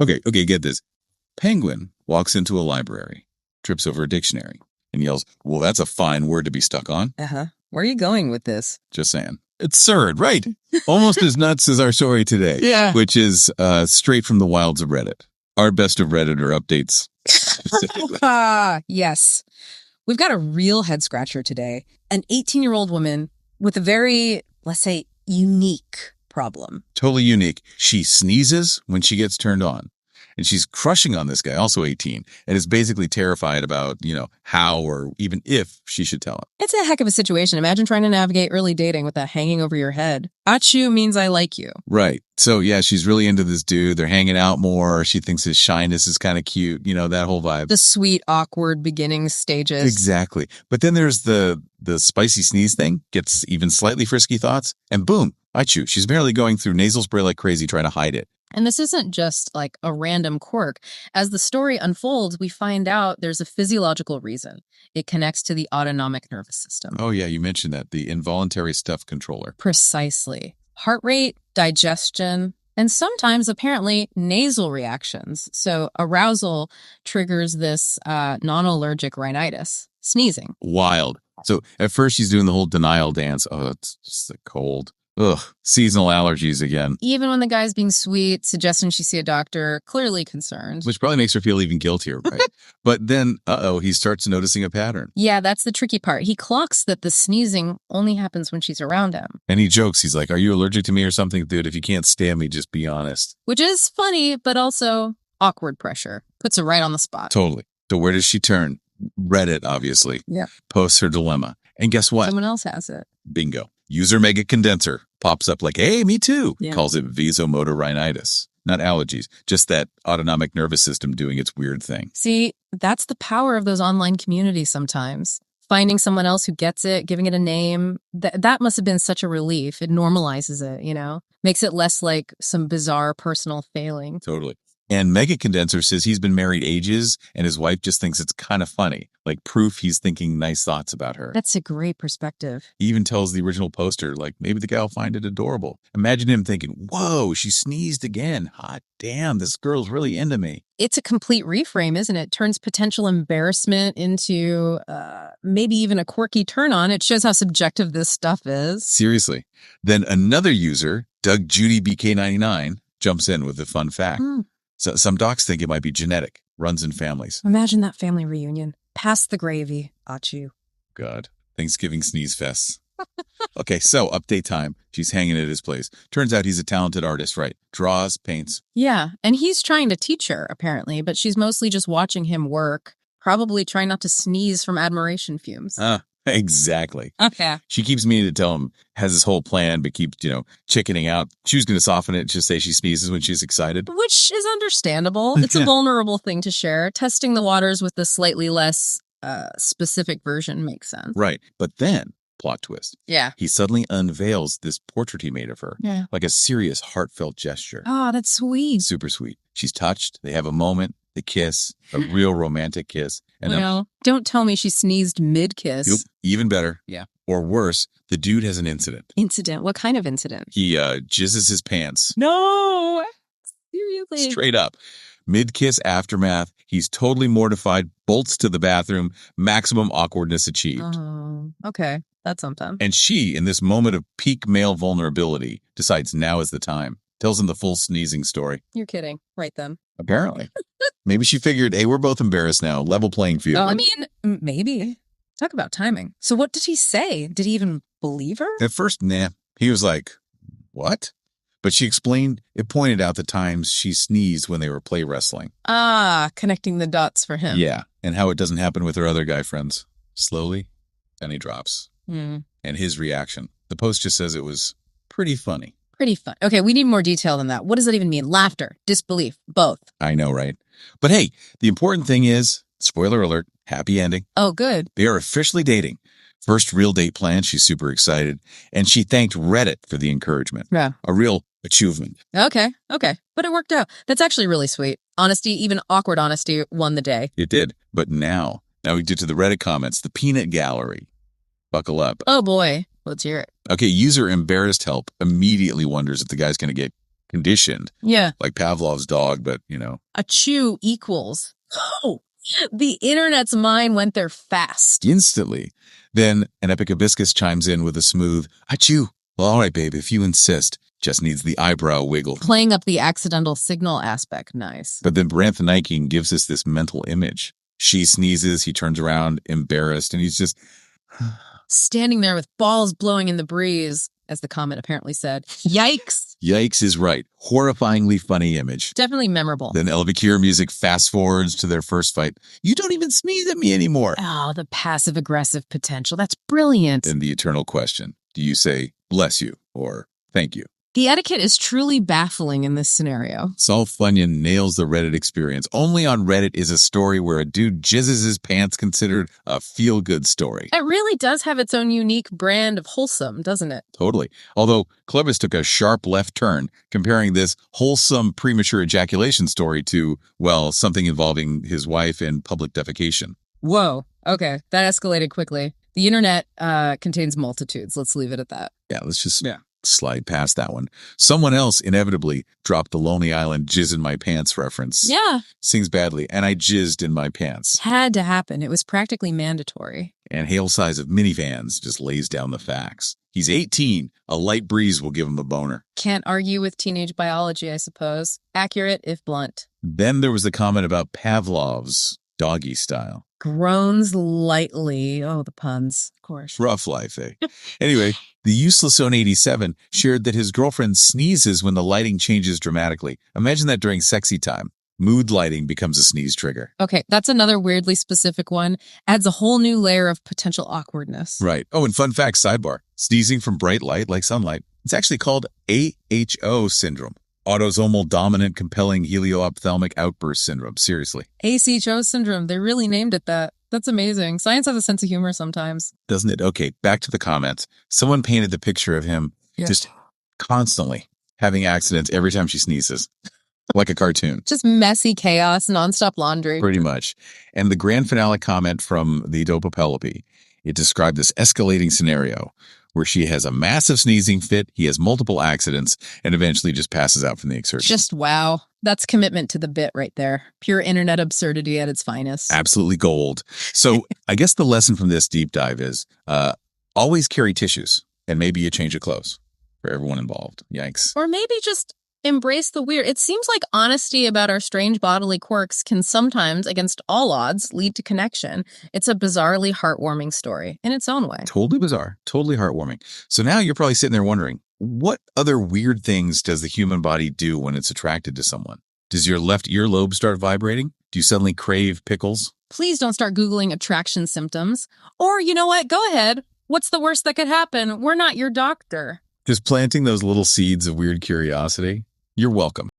Okay, get this. Penguin walks into a library, trips over a dictionary, and yells, "Well, that's a fine word to be stuck on." Uh-huh. Where are you going with this? Just saying. Absurd, right? Almost as nuts as our story today. Yeah. Which is straight from the wilds of Reddit. Our best of Redditor updates. Specifically. Yes. We've got a real head scratcher today. An 18-year-old woman with a very, let's say, unique problem. Totally unique. She sneezes when she gets turned on. And she's crushing on this guy, also 18, and is basically terrified about, how or even if she should tell him. It's a heck of a situation. Imagine trying to navigate early dating with that hanging over your head. Achu means I like you. Right. So, yeah, she's really into this dude. They're hanging out more. She thinks his shyness is kind of cute. That whole vibe. The sweet, awkward beginning stages. Exactly. But then there's the spicy sneeze thing, gets even slightly frisky thoughts, and boom, Achu. She's barely going through nasal spray like crazy trying to hide it. And this isn't just like a random quirk. As the story unfolds, we find out there's a physiological reason. It connects to the autonomic nervous system. Oh, yeah, you mentioned that. The involuntary stuff controller. Precisely. Heart rate, digestion, and sometimes apparently nasal reactions. So arousal triggers this non-allergic rhinitis, sneezing. Wild. So at first she's doing the whole denial dance. Oh, it's just the cold. Ugh, seasonal allergies again. Even when the guy's being sweet, suggesting she see a doctor, clearly concerned. Which probably makes her feel even guiltier, right? But then, he starts noticing a pattern. Yeah, that's the tricky part. He clocks that the sneezing only happens when she's around him. And he jokes, he's like, "Are you allergic to me or something? Dude, if you can't stand me, just be honest." Which is funny, but also awkward pressure. Puts her right on the spot. Totally. So where does she turn? Reddit, obviously. Yeah. Posts her dilemma. And guess what? Someone else has it. Bingo. User mega condenser pops up like, "Hey, me too." Yeah. Calls it vasomotor rhinitis. Not allergies, just that autonomic nervous system doing its weird thing. See, that's the power of those online communities sometimes. Finding someone else who gets it, giving it a name, that must have been such a relief. It normalizes it, makes it less like some bizarre personal failing. Totally. And Mega Condenser says he's been married ages and his wife just thinks it's kind of funny, like proof he's thinking nice thoughts about her. That's a great perspective. He even tells the original poster, like, maybe the guy will find it adorable. Imagine him thinking, "Whoa, she sneezed again. Hot damn, this girl's really into me." It's a complete reframe, isn't it? Turns potential embarrassment into maybe even a quirky turn on. It shows how subjective this stuff is. Seriously. Then another user, Doug Judy BK99, jumps in with a fun fact. So some docs think it might be genetic, runs in families. Imagine that family reunion. Pass the gravy, Achu. God. Thanksgiving sneeze fests. Okay, so update time. She's hanging at his place. Turns out he's a talented artist, right? Draws, paints. Yeah, and he's trying to teach her, apparently, but she's mostly just watching him work, probably trying not to sneeze from admiration fumes. Exactly. Okay. She keeps meaning to tell him, has this whole plan, but keeps, chickening out. She was going to soften it, just say she sneezes when she's excited. Which is understandable. It's a vulnerable thing to share. Testing the waters with the slightly less specific version makes sense. Right. But then, plot twist. Yeah. He suddenly unveils this portrait he made of her. Yeah. Like a serious, heartfelt gesture. Oh, that's sweet. Super sweet. She's touched. They have a moment. They kiss. A real romantic kiss. And don't tell me she sneezed mid-kiss. Nope. Even better. Yeah. Or worse, the dude has an incident. Incident? What kind of incident? He jizzes his pants. No! Seriously? Straight up. Mid-kiss aftermath. He's totally mortified, bolts to the bathroom, maximum awkwardness achieved. Oh, okay. That's something. And she, in this moment of peak male vulnerability, decides now is the time. Tells him the full sneezing story. You're kidding. Right then. Apparently. Maybe she figured, hey, we're both embarrassed now. Level playing field. I mean, maybe. Talk about timing. So what did he say? Did he even believe her? At first, nah. He was like, what? But she explained, it pointed out the times she sneezed when they were play wrestling. Connecting the dots for him. Yeah. And how it doesn't happen with her other guy friends. Slowly, then he drops. And his reaction. The post just says it was pretty funny. Pretty fun. Okay, we need more detail than that. What does that even mean? Laughter, disbelief, both. I know, right? But hey, the important thing is, spoiler alert, happy ending. Oh, good. They are officially dating. First real date planned. She's super excited. And she thanked Reddit for the encouragement. Yeah. A real achievement. Okay. But it worked out. That's actually really sweet. Honesty, even awkward honesty, won the day. It did. But now we get to the Reddit comments, the peanut gallery. Buckle up. Oh, boy. Let's hear it. Okay, user embarrassed help immediately wonders if the guy's going to get conditioned, Yeah. like Pavlov's dog, but, A chew equals. Oh, the internet's mind went there fast. instantly. Then an Epic Hibiscus chimes in with a smooth, achoo. Well, all right, babe, if you insist. Just needs the eyebrow wiggle. Playing up the accidental signal aspect. Nice. But then Branthanaiking gives us this mental image. She sneezes, he turns around, embarrassed, and he's just standing there with balls blowing in the breeze, as the comment apparently said. Yikes. Yikes is right. Horrifyingly funny image. Definitely memorable. Then Elvikir music fast forwards to their first fight. You don't even sneeze at me anymore. Oh, the passive aggressive potential. That's brilliant. And the eternal question. Do you say, bless you, or thank you? The etiquette is truly baffling in this scenario. Saul Funyun nails the Reddit experience. Only on Reddit is a story where a dude jizzes his pants considered a feel-good story. It really does have its own unique brand of wholesome, doesn't it? Totally. Although Clevis took a sharp left turn, comparing this wholesome premature ejaculation story to, well, something involving his wife and public defecation. Whoa. Okay. That escalated quickly. The internet contains multitudes. Let's leave it at that. Yeah, let's just slide past that one. Someone else inevitably dropped the Lonely Island jizz in my pants reference. Yeah. Sings badly, and I jizzed in my pants. Had to happen. It was practically mandatory. And Hail Size of Minivans just lays down the facts. He's 18. A light breeze will give him a boner. Can't argue with teenage biology, I suppose. Accurate, if blunt. Then there was the comment about Pavlov's doggy style. Groans lightly. Oh, the puns, of course. Rough life, eh? Anyway, the Useless Zone 87 shared that his girlfriend sneezes when the lighting changes dramatically. Imagine that during sexy time. Mood lighting becomes a sneeze trigger. Okay, that's another weirdly specific one. Adds a whole new layer of potential awkwardness. Right. Oh, and fun fact, sidebar. Sneezing from bright light like sunlight. It's actually called AHO syndrome. Autosomal dominant compelling helioophthalmic outburst syndrome. Seriously. ACHO syndrome. They really named it that. That's amazing. Science has a sense of humor sometimes. Doesn't it? Okay, back to the comments. Someone painted the picture of him just constantly having accidents every time she sneezes. Like a cartoon. Just messy chaos, nonstop laundry. Pretty much. And the grand finale comment from the Dopopelope, it described this escalating scenario where she has a massive sneezing fit, he has multiple accidents, and eventually just passes out from the exertion. Just wow. That's commitment to the bit right there. Pure internet absurdity at its finest. Absolutely gold. So I guess the lesson from this deep dive is always carry tissues and maybe a change of clothes for everyone involved. Yikes. Or maybe just embrace the weird. It seems like honesty about our strange bodily quirks can sometimes, against all odds, lead to connection. It's a bizarrely heartwarming story in its own way. Totally bizarre. Totally heartwarming. So now you're probably sitting there wondering, what other weird things does the human body do when it's attracted to someone? Does your left earlobe start vibrating? Do you suddenly crave pickles? Please don't start Googling attraction symptoms. Or, you know what? Go ahead. What's the worst that could happen? We're not your doctor. Just planting those little seeds of weird curiosity. You're welcome.